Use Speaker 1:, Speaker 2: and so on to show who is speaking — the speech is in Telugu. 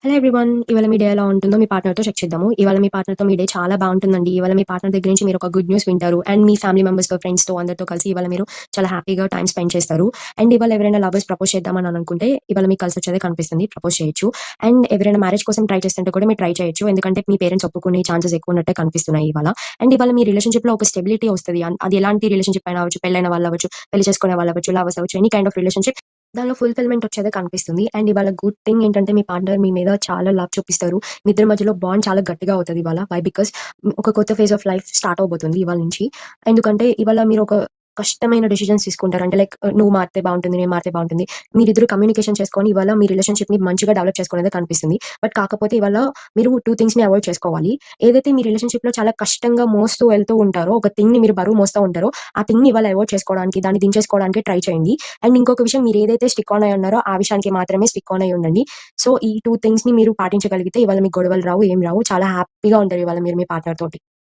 Speaker 1: Hello everyone. ఇవాళ మీ డే ఎలా ఉంటుందో మీ పార్ట్నర్‌తో చెక్ చేద్దాము. ఇవాళ మీ పార్ట్నర్‌తో మీ డే చాలా బావుంటుందండి. ఇవాళ మీ పార్ట్నర్ దగ్గర నుంచి మీరు ఒక గుడ్ న్యూస్ వింటారు. అండ్ మీ ఫ్యామిలీ మెంబర్స్‌తో, ఫ్రెండ్స్‌తో అందరితో కలిసి ఇవాళ మీరు చాలా హ్యాపీగా టైమ్ స్పెండ్ చేస్తారు. అండ్ ఇవాళ ఎవరైనా లవర్స్ ప్రపోజ్ చేద్దామని అనుకుంటే ఇవాళ మీకు కలిసొచ్చేదే కనిపిస్తుంది. ప్రపోజ్ చేయొచ్చు. అండ్ ఎవరైనా మ్యారేజ్ కోసం ట్రై చేస్తుంటే కూడా మీరు ట్రై చేయొచ్చు. ఎందుకంటే మీ పేరెంట్స్ ఒప్పుకునే ఛాన్సెస్ ఎక్కువ ఉన్నట్టే కనిపిస్తున్నాయి ఇవాళ. అండ్ ఇవాళ మీ రిలేషన్‌షిప్‌లో ఒక స్టెబిలిటీ వస్తది. అది ఎలాంటి రిలేషన్‌షిప్ అయినా అవ్వచ్చు, పెళ్లైన వాళ్ళు అవ్వచ్చు, పెళ్లి చేసుకునే వాళ్ళు అవ్వచ్చు, లవర్స్ అవ్వచ్చు, ఎనీ కైండ్ ఆఫ్ రిలేషన్‌షిప్ దానిలో ఫుల్‌ఫిల్‌మెంట్ వచ్చేదే కనిపిస్తుంది. అండ్ ఇవాళ గుడ్ థింగ్ ఏంటంటే మీ పార్ట్నర్ మీ మీద చాలా లవ్ చూపిస్తారు. మీ ఇద్దరి మధ్యలో బాండ్ చాలా గట్టిగా అవుతది ఇవాళ. వై? బికాస్ ఒక కొత్త ఫేజ్ ఆఫ్ లైఫ్ స్టార్ట్ అవబోతుంది ఇవాళ నుంచి. ఎందుకంటే ఇవాళ మీరు ఒక కష్టమైన డెసిషన్స్ తీసుకుంటారు. అంటే లైక్ నువ్వు మారితే బావుంటుంది, నేను మారితే బావుంటుంది. మీరిద్దరు కమ్యూనికేషన్ చేసుకొని ఇవాళ మీ రిలేషన్‌షిప్‌ని మంచిగా డెవలప్ చేసుకోవడమే కనిపిస్తుంది. బట్ కాకపోతే ఇవాళ మీరు 2 థింగ్స్‌ని అవాయిడ్ చేసుకోవాలి. ఏదైతే మీ రిలేషన్‌షిప్‌లో చాలా కష్టంగా మోస్తూ వెళ్తూ ఉంటారో, ఒక థింగ్‌ని మీరు బరువు మోస్తా ఉంటారో, ఆ థింగ్‌ని ఇవాళ అవాయిడ్ చేసుకోవడానికి, దాన్ని దించేసుకోవడానికి ట్రై చేయండి. అండ్ ఇంకొక విషయం మీరేదైతే స్టిక్ ఆన్ అయ్యి ఉన్నారో, ఆ విషయానికి మాత్రమే స్టిక్ ఆన్ అయ్యి ఉండండి. సో, ఈ 2 థింగ్స్‌ని మీరు పాటించగలిగితే ఇవాళ మీకు గొడవలు రావు, ఏం రావు. చాలా హ్యాపీగా ఉంటారు ఇవాళ మీరు మీ పార్ట్నర్ తోటి.